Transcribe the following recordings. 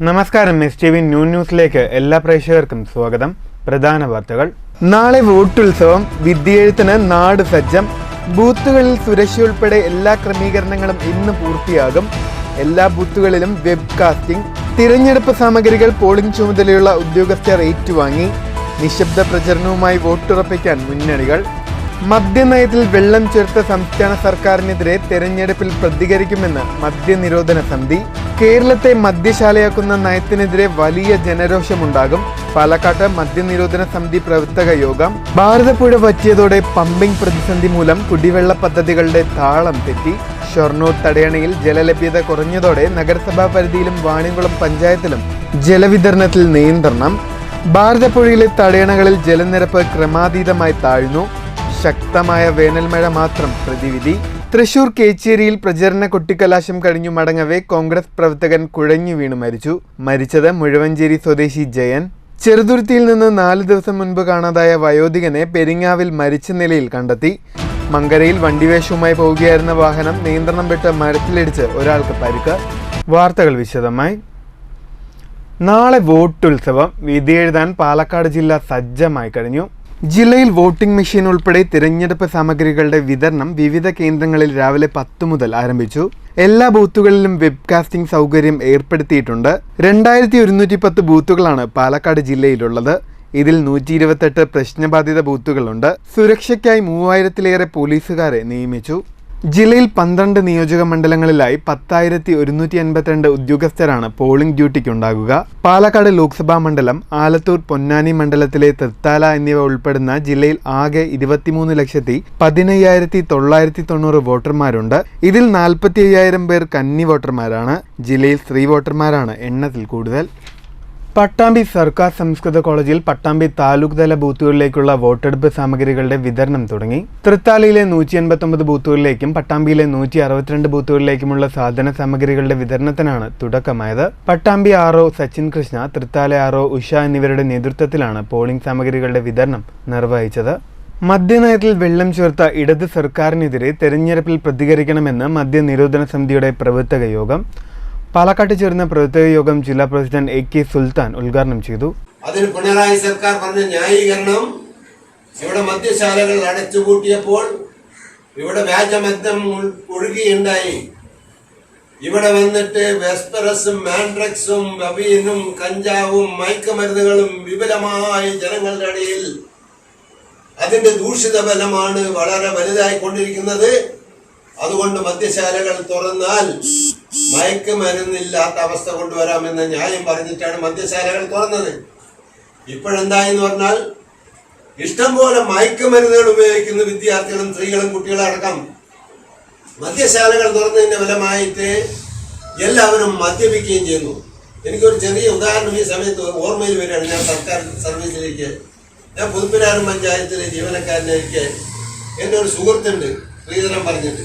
നമസ്കാരം. STV ന്യൂസിലേക്ക് എല്ലാ പ്രേക്ഷകർക്കും സ്വാഗതം. പ്രധാന വാർത്തകൾ. നാളെ വോട്ടുത്സവം. വിധിയെഴുത്തിന് നാട് സജ്ജം. ബൂത്തുകളിൽ സുരക്ഷ ഉൾപ്പെടെ എല്ലാ ക്രമീകരണങ്ങളും ഇന്ന് പൂർത്തിയാകും. എല്ലാ ബൂത്തുകളിലും വെബ്കാസ്റ്റിംഗ്. തിരഞ്ഞെടുപ്പ് സാമഗ്രികൾ പോളിംഗ് ചുമതലയുള്ള ഉദ്യോഗസ്ഥർ ഏറ്റുവാങ്ങി. നിശബ്ദ പ്രചരണവുമായി വോട്ടുറപ്പിക്കാൻ മുന്നണികൾ. മദ്യനയത്തിൽ വെള്ളം ചേർത്ത സംസ്ഥാന സർക്കാരിനെതിരെ തെരഞ്ഞെടുപ്പിൽ പ്രതികരിക്കുമെന്ന് മദ്യനിരോധന സമിതി. കേരളത്തെ മദ്യശാലയാക്കുന്ന നയത്തിനെതിരെ വലിയ ജനരോഷമുണ്ടാകും. പാലക്കാട്ട് മദ്യനിരോധന സമിതി പ്രവർത്തക യോഗം. ഭാരതപ്പുഴ വറ്റിയതോടെ പമ്പിംഗ് പ്രതിസന്ധി മൂലം കുടിവെള്ള പദ്ധതികളുടെ താളം തെറ്റി. ഷൊർണൂർ തടയണയിൽ ജലലഭ്യത കുറഞ്ഞതോടെ നഗരസഭാ പരിധിയിലും വാണിയംകുളം പഞ്ചായത്തിലും ജലവിതരണത്തിൽ നിയന്ത്രണം. ഭാരതപ്പുഴയിലെ തടയണകളിൽ ജലനിരപ്പ് ക്രമാതീതമായി താഴ്ന്നു. ശക്തമായ വേനൽമഴ മാത്രം പ്രതിവിധി. തൃശൂർ കേച്ചേരിയിൽ പ്രചരണ കൊട്ടിക്കലാശം കഴിഞ്ഞു മടങ്ങവേ കോൺഗ്രസ് പ്രവർത്തകൻ കുഴഞ്ഞു വീണു മരിച്ചു. മരിച്ചത് മുഴവഞ്ചേരി സ്വദേശി ജയൻ. ചെറുതുരുത്തിയിൽ നിന്ന് 4 ദിവസം മുൻപ് കാണാതായ വയോധികനെ പെരിങ്ങാവിൽ മരിച്ച നിലയിൽ കണ്ടെത്തി. മങ്കരയിൽ വണ്ടിവേഷവുമായി പോവുകയായിരുന്ന വാഹനം നിയന്ത്രണം വിട്ട് മരത്തിലിടിച്ച് ഒരാൾക്ക് പരിക്ക്. വാർത്തകൾ വിശദമായി. നാളെ വോട്ടുത്സവം. വിധിയെഴുതാൻ പാലക്കാട് ജില്ല സജ്ജമായി കഴിഞ്ഞു. ജില്ലയിൽ വോട്ടിംഗ് മെഷീൻ ഉൾപ്പെടെ തിരഞ്ഞെടുപ്പ് സാമഗ്രികളുടെ വിതരണം വിവിധ കേന്ദ്രങ്ങളിൽ രാവിലെ 10 മുതൽ ആരംഭിച്ചു. എല്ലാ ബൂത്തുകളിലും വെബ്കാസ്റ്റിംഗ് സൗകര്യം ഏർപ്പെടുത്തിയിട്ടുണ്ട്. 2110 ബൂത്തുകളാണ് പാലക്കാട് ജില്ലയിലുള്ളത്. ഇതിൽ 128 പ്രശ്നബാധിത ബൂത്തുകളുണ്ട്. സുരക്ഷയ്ക്കായി 3000-ലേറെ പോലീസുകാരെ നിയമിച്ചു. ജില്ലയിൽ 12 നിയോജക മണ്ഡലങ്ങളിലായി 10,182 ഉദ്യോഗസ്ഥരാണ് പോളിംഗ് ഡ്യൂട്ടിക്കുണ്ടാകുക. പാലക്കാട് ലോക്സഭാ മണ്ഡലം, ആലത്തൂർ, പൊന്നാനി മണ്ഡലത്തിലെ തൃത്താല എന്നിവ ഉൾപ്പെടുന്ന ജില്ലയിൽ ആകെ 23,15,990 വോട്ടർമാരുണ്ട്. ഇതിൽ 45,000 പേർ കന്നി വോട്ടർമാരാണ്. ജില്ലയിൽ സ്ത്രീ വോട്ടർമാരാണ് എണ്ണത്തിൽ കൂടുതൽ. പട്ടാമ്പി സർക്കാർ സംസ്കൃത കോളേജിൽ പട്ടാമ്പി താലൂക്ക് തല ബൂത്തുകളിലേക്കുള്ള വോട്ടെടുപ്പ് സാമഗ്രികളുടെ വിതരണം തുടങ്ങി. തൃത്താലയിലെ 189 ബൂത്തുകളിലേക്കും പട്ടാമ്പിയിലെ 162 ബൂത്തുകളിലേക്കുമുള്ള സാധന സാമഗ്രികളുടെ വിതരണത്തിനാണ് തുടക്കമായത്. പട്ടാമ്പി RO സച്ചിൻ കൃഷ്ണ, തൃത്താല RO ഉഷ എന്നിവരുടെ നേതൃത്വത്തിലാണ് പോളിംഗ് സാമഗ്രികളുടെ വിതരണം നിർവഹിച്ചത്. മദ്യനയത്തിൽ വെള്ളം ചേർത്ത ഇടത് സർക്കാരിനെതിരെ തെരഞ്ഞെടുപ്പിൽ പ്രതികരിക്കണമെന്ന് മദ്യനിരോധന സമിതിയുടെ പ്രവർത്തക യോഗം. പാലക്കാട്ട് ചേർന്ന പ്രവർത്തക യോഗം ജില്ലാ പ്രസിഡന്റ് AK സുൽത്താൻ ഉദ്ഘാടനം ചെയ്തു. അതിന് പിണറായി സർക്കാർ പറഞ്ഞ ന്യായീകരണം, ഇവിടെ മദ്യശാലകൾ അടച്ചുപൂട്ടിയപ്പോൾ ഇവിടെ വ്യാജമദ്യം ഒഴുകിയുണ്ടായി. ഇവിടെ വന്നിട്ട് വെസ്പറസും മാൻഡ്രക്സും അബീനും കഞ്ചാവും മയക്കുമരുന്നുകളും വിപുലമായി ജനങ്ങളുടെ ഇടയിൽ അതിന്റെ ദൂഷിത ഫലമാണ് വളരെ വലുതായിക്കൊണ്ടിരിക്കുന്നത്. അതുകൊണ്ട് മദ്യശാലകൾ തുറന്നാൽ മയക്കുമരുന്നില്ലാത്ത അവസ്ഥ കൊണ്ടുവരാമെന്ന ന്യായം പറഞ്ഞിട്ടാണ് മദ്യശാലകൾ തുറന്നത്. ഇപ്പോഴെന്തായെന്ന് പറഞ്ഞാൽ ഇഷ്ടംപോലെ മയക്കുമരുന്നുകൾ ഉപയോഗിക്കുന്ന വിദ്യാർത്ഥികളും സ്ത്രീകളും കുട്ടികളും അടക്കം മദ്യശാലകൾ തുറന്നതിന്റെ ഫലമായിട്ട് എല്ലാവരും മദ്യപിക്കുകയും ചെയ്യുന്നു. എനിക്കൊരു ചെറിയ ഉദാഹരണം ഈ സമയത്ത് ഓർമ്മയിൽ വരികയാണ്. ഞാൻ സർക്കാർ സർവീസിലേക്ക്, ഞാൻ പുതുപ്പിരാനം പഞ്ചായത്തിലെ ജീവനക്കാരനായിരിക്കെ എൻ്റെ ഒരു സുഹൃത്തുണ്ട്, ശ്രീധരൻ പറഞ്ഞിട്ട്.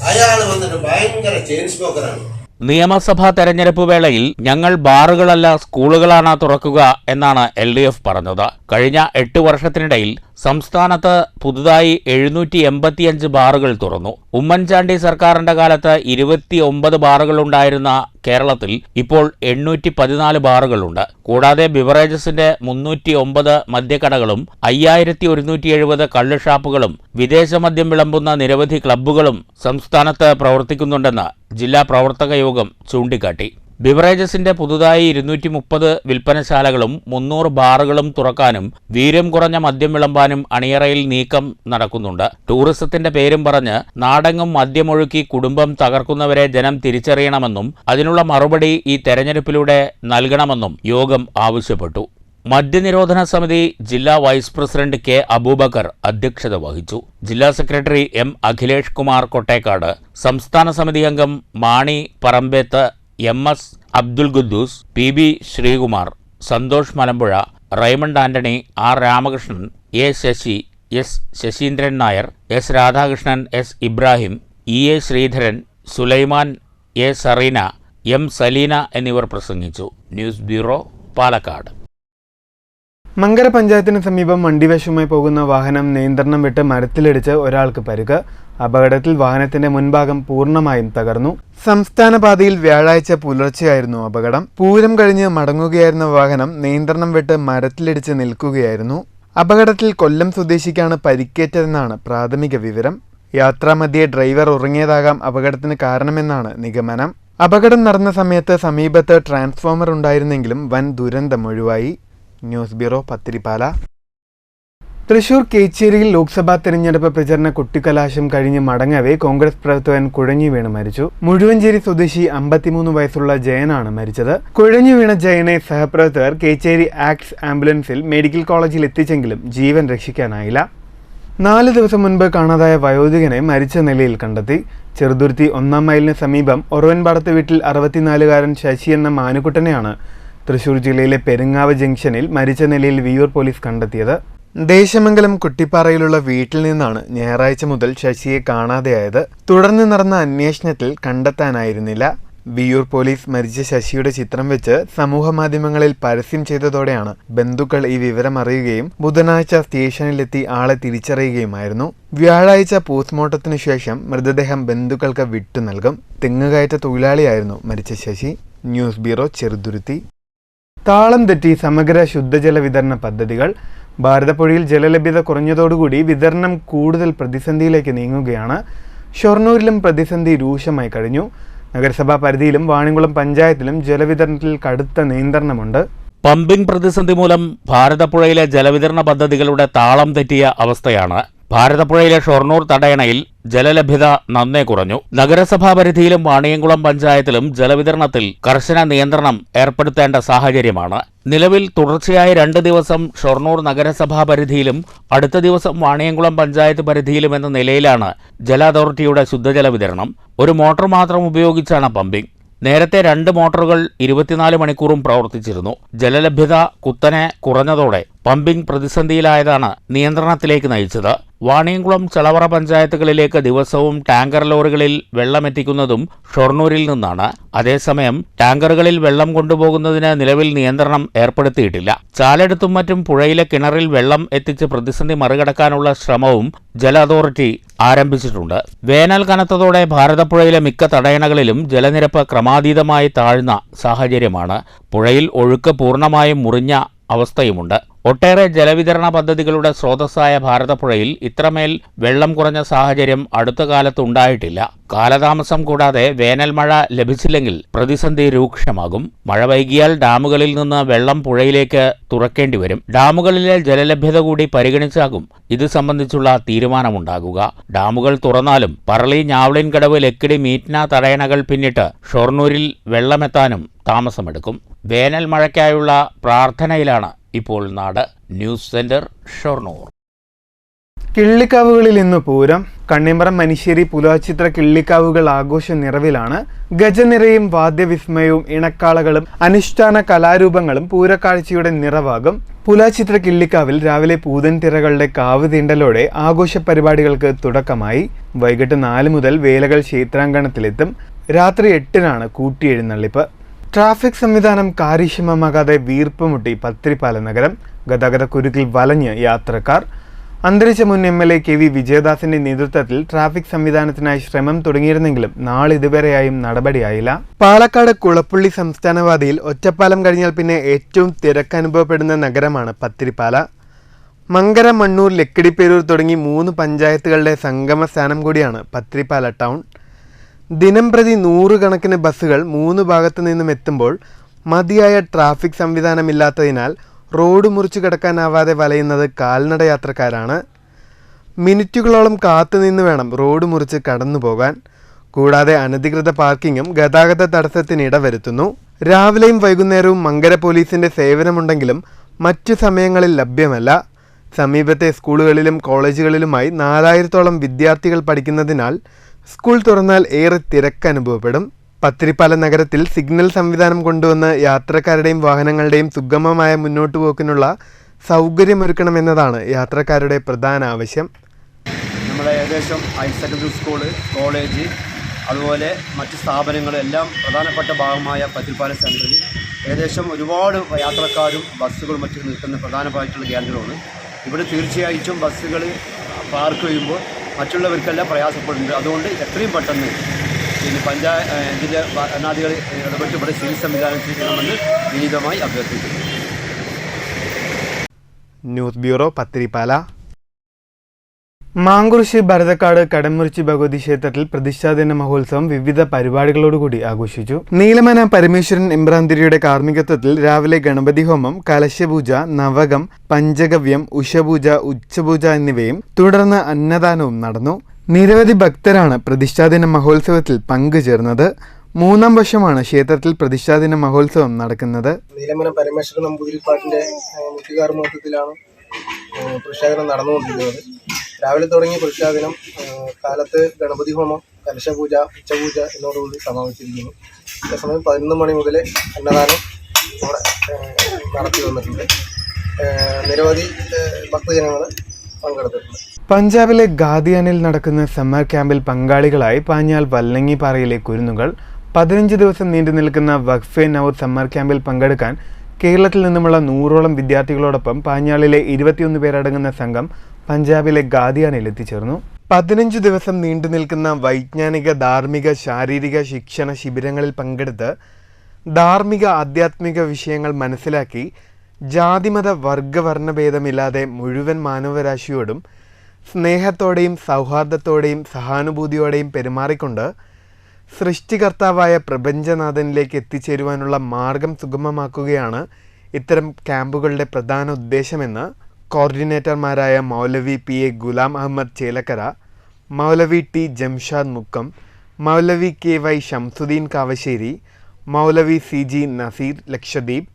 അയാൾ വന്നിട്ട് ഭയങ്കര ചെയിൻ സ്മോക്കറാണ്. നിയമസഭാ തെരഞ്ഞെടുപ്പ് വേളയിൽ ഞങ്ങൾ ബാറുകളല്ല സ്കൂളുകളാണ് തുറക്കുക എന്നാണ് LDF പറഞ്ഞത്. കഴിഞ്ഞ 8 വർഷത്തിനിടയിൽ സംസ്ഥാനത്ത് പുതുതായി 785 ബാറുകൾ തുറന്നു. ഉമ്മൻചാണ്ടി സർക്കാരിന്റെ കാലത്ത് 29 ബാറുകളുണ്ടായിരുന്ന കേരളത്തിൽ ഇപ്പോൾ 814 ബാറുകളുണ്ട്. കൂടാതെ ബിവറേജസിന്റെ 309 മദ്യക്കടകളും 5170 കള്ളുഷാപ്പുകളും വിദേശ മദ്യം വിളമ്പുന്ന നിരവധി ക്ലബ്ബുകളും സംസ്ഥാനത്ത് പ്രവർത്തിക്കുന്നുണ്ടെന്ന് ജില്ലാ പ്രവർത്തക യോഗം ചൂണ്ടിക്കാട്ടി. ബിവറേജസിന്റെ പുതുതായി 230 വിൽപ്പനശാലകളും 300 ബാറുകളും തുറക്കാനും വീര്യം കുറഞ്ഞ മദ്യം വിളമ്പാനും അണിയറയിൽ നീക്കം നടക്കുന്നുണ്ട്. ടൂറിസത്തിന്റെ പേരും പറഞ്ഞ് നാടെങ്ങും മദ്യമൊഴുക്കി കുടുംബം തകർക്കുന്നവരെ ജനം തിരിച്ചറിയണമെന്നും അതിനുള്ള മറുപടി ഈ തെരഞ്ഞെടുപ്പിലൂടെ നൽകണമെന്നും യോഗം ആവശ്യപ്പെട്ടു. മദ്യനിരോധന സമിതി ജില്ലാ വൈസ് പ്രസിഡന്റ് K അബൂബക്കർ അധ്യക്ഷത വഹിച്ചു. ജില്ലാ സെക്രട്ടറി M അഖിലേഷ് കുമാർ കൊട്ടേക്കാട്, സംസ്ഥാന സമിതി അംഗം Mani Parambeth, MS Abdul Khuddus, PB Sreekumar, Santhosh Malampuzha, Raymond Antony, R Ramakrishnan, A Sasi, S Sasindran Nair, S Radhakrishnan, S Ibrahim, EA Sreedharan, Sulaiman, A Sareena, M Saleena എന്നിവർ പ്രസംഗിച്ചു. News bureau, Palakkad. മങ്കര പഞ്ചായത്തിന് സമീപം വണ്ടിവേഷവുമായി പോകുന്ന വാഹനം നിയന്ത്രണം വിട്ട് മരത്തിലിടിച്ച് ഒരാൾക്ക് പരിക്ക്. അപകടത്തിൽ വാഹനത്തിന്റെ മുൻഭാഗം പൂർണ്ണമായും തകർന്നു. സംസ്ഥാന പാതയിൽ വ്യാഴാഴ്ച പുലർച്ചെയായിരുന്നു അപകടം. പൂരം കഴിഞ്ഞ് മടങ്ങുകയായിരുന്ന വാഹനം നിയന്ത്രണം വിട്ട് മരത്തിലിടിച്ച് നിൽക്കുകയായിരുന്നു. അപകടത്തിൽ കൊല്ലം സ്വദേശിക്കാണ് പരിക്കേറ്റതെന്നാണ് പ്രാഥമിക വിവരം. യാത്രാമധ്യേ ഡ്രൈവർ ഉറങ്ങിയതാകാം അപകടത്തിന് കാരണമെന്നാണ് നിഗമനം. അപകടം നടന്ന സമയത്ത് സമീപത്ത് ട്രാൻസ്ഫോമർ ഉണ്ടായിരുന്നെങ്കിലും വൻ ദുരന്തം ഒഴിവായി. News bureau, Pathirippala. തൃശൂർ കേച്ചേരിയിൽ ലോക്സഭാ തെരഞ്ഞെടുപ്പ് പ്രചരണ കുട്ടിക്കലാശം കഴിഞ്ഞ് മടങ്ങവേ കോൺഗ്രസ് പ്രവർത്തകൻ കുഴഞ്ഞു വീണ് മരിച്ചു. മുഴുവഞ്ചേരി സ്വദേശി 53 വയസ്സുള്ള ജയനാണ് മരിച്ചത്. കുഴഞ്ഞു വീണ ജയനെ സഹപ്രവർത്തകർ കേച്ചേരി ആക്ട്സ് ആംബുലൻസിൽ മെഡിക്കൽ കോളേജിൽ എത്തിച്ചെങ്കിലും ജീവൻ രക്ഷിക്കാനായില്ല. 4 ദിവസം മുൻപ് കാണാതായ വയോധികനെ മരിച്ച നിലയിൽ കണ്ടെത്തി. ചെറുതുരുത്തി 1-ാം മൈലിന് സമീപം ഒറവൻപാടത്ത് വീട്ടിൽ 64-കാരൻ ശശി എന്ന മാനുക്കുട്ടനെയാണ് തൃശൂർ ജില്ലയിലെ പെരുങ്ങാവ് ജംഗ്ഷനിൽ മരിച്ച നിലയിൽ വിയ്യൂർ പോലീസ് കണ്ടെത്തിയത്. ദേശമംഗലം കുട്ടിപ്പാറയിലുള്ള വീട്ടിൽ നിന്നാണ് ഞായറാഴ്ച മുതൽ ശശിയെ കാണാതെയായത്. തുടർന്ന് നടന്ന അന്വേഷണത്തിൽ കണ്ടെത്താനായിരുന്നില്ല. വിയ്യൂർ പോലീസ് മരിച്ച ശശിയുടെ ചിത്രം വെച്ച് സമൂഹ മാധ്യമങ്ങളിൽ പരസ്യം ചെയ്തതോടെയാണ് ബന്ധുക്കൾ ഈ വിവരം അറിയുകയും ബുധനാഴ്ച സ്റ്റേഷനിലെത്തി ആളെ തിരിച്ചറിയുകയുമായിരുന്നു. വ്യാഴാഴ്ച പോസ്റ്റ്മോർട്ടത്തിനു ശേഷം മൃതദേഹം ബന്ധുക്കൾക്ക് വിട്ടു നൽകും. തെങ്ങുകയറ്റ തൊഴിലാളിയായിരുന്നു മരിച്ച ശശി. News bureau, Cheruthuruthy. താളം തെറ്റി സമഗ്ര ശുദ്ധജല വിതരണ പദ്ധതികൾ. ഭാരതപ്പുഴയിൽ ജലലഭ്യത കുറഞ്ഞതോടുകൂടി വിതരണം കൂടുതൽ പ്രതിസന്ധിയിലേക്ക് നീങ്ങുകയാണ്. ഷൊർണൂരിലും പ്രതിസന്ധി രൂക്ഷമായി കഴിഞ്ഞു. നഗരസഭാ പരിധിയിലും വാണിയംകുളം പഞ്ചായത്തിലും ജലവിതരണത്തിൽ കടുത്ത നിയന്ത്രണമുണ്ട്. പമ്പിംഗ് പ്രതിസന്ധി മൂലം ഭാരതപ്പുഴയിലെ ജലവിതരണ പദ്ധതികളുടെ താളം തെറ്റിയ അവസ്ഥയാണ്. ഭാരതപ്പുഴയിലെ ഷൊർണൂർ തടയണയിൽ ജലലഭ്യത നന്നേ കുറഞ്ഞു. നഗരസഭാ പരിധിയിലും വാണിയംകുളം പഞ്ചായത്തിലും ജലവിതരണത്തിൽ കർശന നിയന്ത്രണം ഏർപ്പെടുത്തേണ്ട സാഹചര്യമാണ്. നിലവിൽ തുടർച്ചയായ 2 ദിവസം ഷൊർണൂർ നഗരസഭാ പരിധിയിലും അടുത്ത ദിവസം വാണിയംകുളം പഞ്ചായത്ത് പരിധിയിലും എന്ന നിലയിലാണ് ജല അതോറിറ്റിയുടെ ശുദ്ധജല വിതരണം. ഒരു മോട്ടോർ മാത്രം ഉപയോഗിച്ചാണ് പമ്പിംഗ്. നേരത്തെ 2 മോട്ടോറുകൾ 24 മണിക്കൂറും പ്രവർത്തിച്ചിരുന്നു. ജലലഭ്യത കുത്തനെ കുറഞ്ഞതോടെ പമ്പിംഗ് പ്രതിസന്ധിയിലായതാണ് നിയന്ത്രണത്തിലേക്ക് നയിച്ചത്. വാണിയംകുളം ചളവറ പഞ്ചായത്തുകളിലേക്ക് ദിവസവും ടാങ്കർ ലോറികളിൽ വെള്ളമെത്തിക്കുന്നതും ഷൊർണൂരിൽ നിന്നാണ്. അതേസമയം ടാങ്കറുകളിൽ വെള്ളം കൊണ്ടുപോകുന്നതിന് നിലവിൽ നിയന്ത്രണം ഏർപ്പെടുത്തിയിട്ടില്ല. ചാലെടുത്തും മറ്റും പുഴയിലെ കിണറിൽ വെള്ളം എത്തിച്ച് പ്രതിസന്ധി മറികടക്കാനുള്ള ശ്രമവും ജല അതോറിറ്റി ആരംഭിച്ചിട്ടുണ്ട്. വേനൽ കനത്തതോടെ ഭാരതപ്പുഴയിലെ മിക്ക തടയണകളിലും ജലനിരപ്പ് ക്രമാതീതമായി താഴ്ന്ന സാഹചര്യമാണ്. പുഴയിൽ ഒഴുക്ക് പൂർണ്ണമായും മുറിഞ്ഞ അവസ്ഥയുമുണ്ട്. ഒട്ടേറെ ജലവിതരണ പദ്ധതികളുടെ സ്രോതസ്സായ ഭാരതപ്പുഴയിൽ ഇത്രമേൽ വെള്ളം കുറഞ്ഞ സാഹചര്യം അടുത്ത കാലത്ത് ഉണ്ടായിട്ടില്ല. കാലതാമസം കൂടാതെ വേനൽ മഴ ലഭിച്ചില്ലെങ്കിൽ പ്രതിസന്ധി രൂക്ഷമാകും. മഴ വൈകിയാൽ ഡാമുകളിൽ നിന്ന് വെള്ളം പുഴയിലേക്ക് തുറക്കേണ്ടി വരും. ഡാമുകളിലെ ജലലഭ്യത കൂടി പരിഗണിച്ചാകും ഇത് സംബന്ധിച്ചുള്ള തീരുമാനമുണ്ടാകുക. ഡാമുകൾ തുറന്നാലും പറളി, ഞാവളിൻകടവ്, ലക്കിടി, മീറ്റ്ന തടയണകൾ പിന്നിട്ട് ഷൊർണൂരിൽ വെള്ളമെത്താനും താമസമെടുക്കും. വേനൽ മഴയ്ക്കായുള്ള പ്രാർത്ഥനയിലാണ് ഇപ്പോൾ നാട്. News centre, Shoranur. കിള്ളിക്കാവുകളിൽ ഇന്ന് പൂരം. കണ്ണിമ്പറം, മനിശ്ശേരി, പുലാച്ചിത്ര കിള്ളിക്കാവുകൾ ആഘോഷ നിറവിലാണ്. ഗജനിരയും വാദ്യവിസ്മയവും ഇണക്കാളകളും അനുഷ്ഠാന കലാരൂപങ്ങളും പൂരക്കാഴ്ചയുടെ നിറവാകും. പുലാച്ചിത്ര കിള്ളിക്കാവിൽ രാവിലെ പൂതൻ തിറകളുടെ കാവ് തീണ്ടലോടെ ആഘോഷ പരിപാടികൾക്ക് തുടക്കമായി. വൈകിട്ട് 4 മുതൽ വേലകൾ ക്ഷേത്രാങ്കണത്തിലെത്തും. രാത്രി 8-നാണ് കൂട്ടിയെഴുന്നള്ളിപ്പ്. ട്രാഫിക് സംവിധാനം കാര്യക്ഷമമാകാതെ വീർപ്പുമുട്ടി പത്തിരിപ്പാല നഗരം. ഗതാഗതക്കുരുക്കിൽ വലഞ്ഞ് യാത്രക്കാർ. അന്തരിച്ച മുൻ MLA KV വിജയദാസിന്റെ നേതൃത്വത്തിൽ ട്രാഫിക് സംവിധാനത്തിനായി ശ്രമം തുടങ്ങിയിരുന്നെങ്കിലും നാളിതുവരെയായും നടപടിയായില്ല. പാലക്കാട് കുളപ്പുള്ളി സംസ്ഥാനപാതയിൽ ഒറ്റപ്പാലം കഴിഞ്ഞാൽ പിന്നെ ഏറ്റവും തിരക്കനുഭവപ്പെടുന്ന നഗരമാണ് പത്തിരിപ്പാല. മങ്കര, മണ്ണൂർ, ലക്കിടിപ്പേരൂർ തുടങ്ങി 3 പഞ്ചായത്തുകളുടെ സംഗമ സ്ഥാനം കൂടിയാണ് പത്തിരിപ്പാല ടൗൺ. ദിനം പ്രതി 100 കണക്കിന് ബസ്സുകൾ 3 ഭാഗത്തു നിന്നും എത്തുമ്പോൾ മതിയായ ട്രാഫിക് സംവിധാനമില്ലാത്തതിനാൽ റോഡ് മുറിച്ചു കടക്കാനാവാതെ വലയുന്നത് കാൽനട യാത്രക്കാരാണ്. മിനിറ്റുകളോളം കാത്തുനിന്ന് വേണം റോഡ് മുറിച്ച് കടന്നു പോകാൻ. കൂടാതെ അനധികൃത പാർക്കിങ്ങും ഗതാഗത തടസ്സത്തിന് ഇടവരുത്തുന്നു. രാവിലെയും വൈകുന്നേരവും മങ്കര പോലീസിന്റെ സേവനമുണ്ടെങ്കിലും മറ്റു സമയങ്ങളിൽ ലഭ്യമല്ല. സമീപത്തെ സ്കൂളുകളിലും കോളേജുകളിലുമായി 4000-ഓളം വിദ്യാർത്ഥികൾ പഠിക്കുന്നതിനാൽ സ്കൂൾ തുറന്നാൽ ഏറെ തിരക്കനുഭവപ്പെടും. പത്തിരിപ്പാല നഗരത്തിൽ സിഗ്നൽ സംവിധാനം കൊണ്ടുവന്ന് യാത്രക്കാരുടെയും വാഹനങ്ങളുടെയും സുഗമമായ മുന്നോട്ടു പോക്കിനുള്ള സൗകര്യമൊരുക്കണമെന്നതാണ് യാത്രക്കാരുടെ പ്രധാന ആവശ്യം. നമ്മുടെ ഏകദേശം ഹയർ സെക്കൻഡറി സ്കൂള്, കോളേജ്, അതുപോലെ മറ്റ് സ്ഥാപനങ്ങളെല്ലാം പ്രധാനപ്പെട്ട ഭാഗമായ പത്തിരിപ്പാല സെൻറ്ററിൽ ഏകദേശം ഒരുപാട് യാത്രക്കാരും ബസ്സുകളും മറ്റും നിൽക്കുന്ന പ്രധാനമായിട്ടുള്ള കേന്ദ്രമാണ്. ഇവിടെ തീർച്ചയായിട്ടും ബസ്സുകൾ പാർക്ക് ചെയ്യുമ്പോൾ മറ്റുള്ളവർക്കെല്ലാം പ്രയാസപ്പെടുന്നുണ്ട്. അതുകൊണ്ട് എത്രയും പെട്ടെന്ന് ഇതിൻ്റെ ഭരണാധികൾ ഇടപെട്ട് ഇവിടെ സിവിൽ സംവിധാനം ചെയ്യണമെന്ന് വിനീതമായി അഭ്യർത്ഥിക്കുന്നു. News bureau, Pathirippala. മാങ്കുറിശ്ശി ഭരതക്കാട് കടമുറിച്ചി ഭഗവതി ക്ഷേത്രത്തിൽ പ്രതിഷ്ഠാദിന മഹോത്സവം വിവിധ പരിപാടികളോടുകൂടി ആഘോഷിച്ചു. നീലമന പരമേശ്വരൻ ഇമ്രാന്തിരിയുടെ കാർമ്മികത്വത്തിൽ രാവിലെ ഗണപതി ഹോമം, കലശപൂജ, നവകം, പഞ്ചഗവ്യം, ഉഷപൂജ, ഉച്ചപൂജ എന്നിവയും തുടർന്ന് അന്നദാനവും നടന്നു. നിരവധി ഭക്തരാണ് പ്രതിഷ്ഠാദിന മഹോത്സവത്തിൽ പങ്കുചേർന്നത്. 3-ാം വർഷമാണ് ക്ഷേത്രത്തിൽ പ്രതിഷ്ഠാദിന മഹോത്സവം നടക്കുന്നത്. നീലമന പരമേശ്വരൻ നമ്പൂതിരിപ്പാട്ടിൻ്റെ മുഖ്യകാർമ്മികത്വത്തിലാണ് പ്രതിഷ്ഠാദിനം നടന്നുകൊണ്ടിരിക്കുന്നത്. രാവിലെ തുടങ്ങിയ പ്രതിഷ്ഠാദിനം കാലത്ത് ഗണപതി ഹോമം, കലശപൂജ, ഉച്ചപൂജ എന്നോടുകൂടി സമാപിച്ചിരിക്കുന്നു. അതേസമയം 11 മണി മുതൽ അന്നദാനം ഇവിടെ നടത്തി വന്നിട്ടുണ്ട്. നിരവധി ഭക്തജനങ്ങൾ പങ്കെടുത്തിട്ടുണ്ട്. പഞ്ചാബിലെ ഗാദിയാനിൽ നടക്കുന്ന സമ്മർ ക്യാമ്പിൽ പങ്കാളികളായി പാഞ്ഞാൽ വല്ലങ്ങിപ്പാറയിലെ കുരുന്നുകൾ 15 ദിവസം നീണ്ടു നിൽക്കുന്ന വഖഫെ നൗർ സമ്മർ ക്യാമ്പിൽ പങ്കെടുക്കാൻ കേരളത്തിൽ നിന്നുമുള്ള 100ഓളം വിദ്യാർത്ഥികളോടൊപ്പം പാഞ്ഞാളിലെ 21 പേരടങ്ങുന്ന സംഘം പഞ്ചാബിലെ ഗാദിയാനിൽ എത്തിച്ചേർന്നു. 15 ദിവസം നീണ്ടു നിൽക്കുന്ന വൈജ്ഞാനിക, ധാർമ്മിക, ശാരീരിക ശിക്ഷണ ശിബിരങ്ങളിൽ പങ്കെടുത്ത് ധാർമ്മിക, ആധ്യാത്മിക വിഷയങ്ങൾ മനസ്സിലാക്കി ജാതിമത വർഗവർണ്ണഭേദമില്ലാതെ മുഴുവൻ മാനവരാശിയോടും സ്നേഹത്തോടെയും സൗഹാർദ്ദത്തോടെയും സഹാനുഭൂതിയോടെയും പെരുമാറിക്കൊണ്ട് സൃഷ്ടികർത്താവായ പ്രപഞ്ചനാഥനിലേക്ക് എത്തിച്ചേരുവാനുള്ള മാർഗം സുഗമമാക്കുകയാണ് ഇത്തരം ക്യാമ്പുകളുടെ പ്രധാന ഉദ്ദേശമെന്ന് കോർഡിനേറ്റർമാരായ മൗലവി PA ഗുലാം അഹമ്മദ് ചേലക്കര, മൗലവി T ജംഷാദ് മുക്കം, മൗലവി KY ഷംസുദ്ദീൻ കാവശ്ശേരി, മൗലവി CG നസീർ ലക്ഷദ്വീപ്,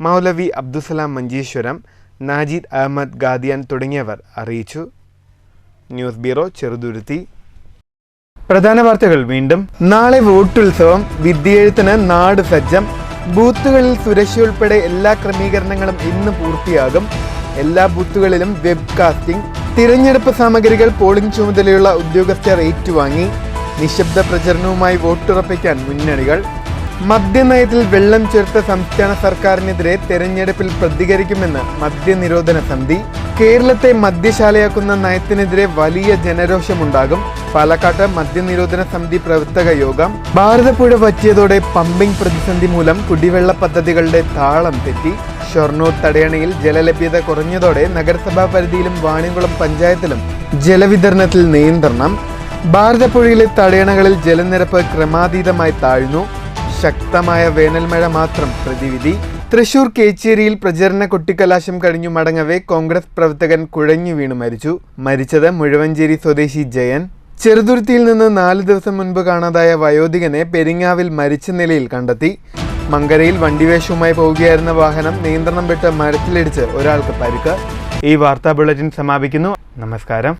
മൗലവി അബ്ദുസലാം മഞ്ചേശ്വരം, നാജിദ് അഹമ്മദ് ഗാദിയാൻ തുടങ്ങിയവർ അറിയിച്ചു. News bureau, Cheruthuruthy. പ്രധാന വാർത്തകൾ വീണ്ടും. നാളെ വോട്ടുത്സവം, വിദ്യയെഴുത്തിന് നാട് സജ്ജം. ബൂത്തുകളിൽ സുരക്ഷയുൾപ്പെടെ എല്ലാ ക്രമീകരണങ്ങളും ഇന്ന് പൂർത്തിയാകും. എല്ലാ ബൂത്തുകളിലും വെബ്കാസ്റ്റിംഗ്. തിരഞ്ഞെടുപ്പ് സാമഗ്രികൾ പോളിംഗ് ചുമതലയുള്ള ഉദ്യോഗസ്ഥർ ഏറ്റുവാങ്ങി. നിശബ്ദ പ്രചരണവുമായി വോട്ടുറപ്പിക്കാൻ മുന്നണികൾ. മദ്യനയത്തിൽ വെള്ളം ചേർത്ത സംസ്ഥാന സർക്കാരിനെതിരെ തെരഞ്ഞെടുപ്പിൽ പ്രതികരിക്കുമെന്ന് മദ്യനിരോധന സമിതി. കേരളത്തെ മദ്യശാലയാക്കുന്ന നയത്തിനെതിരെ വലിയ ജനരോഷമുണ്ടാകും. പാലക്കാട്ട് മദ്യനിരോധന സമിതി പ്രവർത്തക യോഗം. ഭാരതപ്പുഴ വറ്റിയതോടെ പമ്പിംഗ് പ്രതിസന്ധി മൂലം കുടിവെള്ള പദ്ധതികളുടെ താളം തെറ്റി. ഷൊർണൂർ തടയണയിൽ ജലലഭ്യത കുറഞ്ഞതോടെ നഗരസഭാ പരിധിയിലും വാണിയംകുളം പഞ്ചായത്തിലും ജലവിതരണത്തിൽ നിയന്ത്രണം. ഭാരതപ്പുഴയിലെ തടയണകളിൽ ജലനിരപ്പ് ക്രമാതീതമായി താഴ്ന്നു. ശക്തമായ വേനൽമഴ മാത്രം പ്രതിവിധി. തൃശൂർ കേച്ചേരിയിൽ പ്രചരണ കൊട്ടിക്കലാശം കഴിഞ്ഞു മടങ്ങവേ കോൺഗ്രസ് പ്രവർത്തകൻ കുഴഞ്ഞു വീണു മരിച്ചു. മരിച്ചത് മുഴവഞ്ചേരി സ്വദേശി ജയൻ. ചെറുതുരുത്തിയിൽ നിന്ന് 4 ദിവസം മുൻപ് കാണാതായ വയോധികനെ പെരിങ്ങാവിൽ മരിച്ച നിലയിൽ കണ്ടെത്തി. മങ്കരയിൽ വണ്ടിവേഷവുമായി പോവുകയായിരുന്ന വാഹനം നിയന്ത്രണം വിട്ട് മരത്തിലിടിച്ച് ഒരാൾക്ക് പരിക്ക്. ഈ വാർത്താ ബുള്ളറ്റിൻ സമാപിക്കുന്നു. നമസ്കാരം.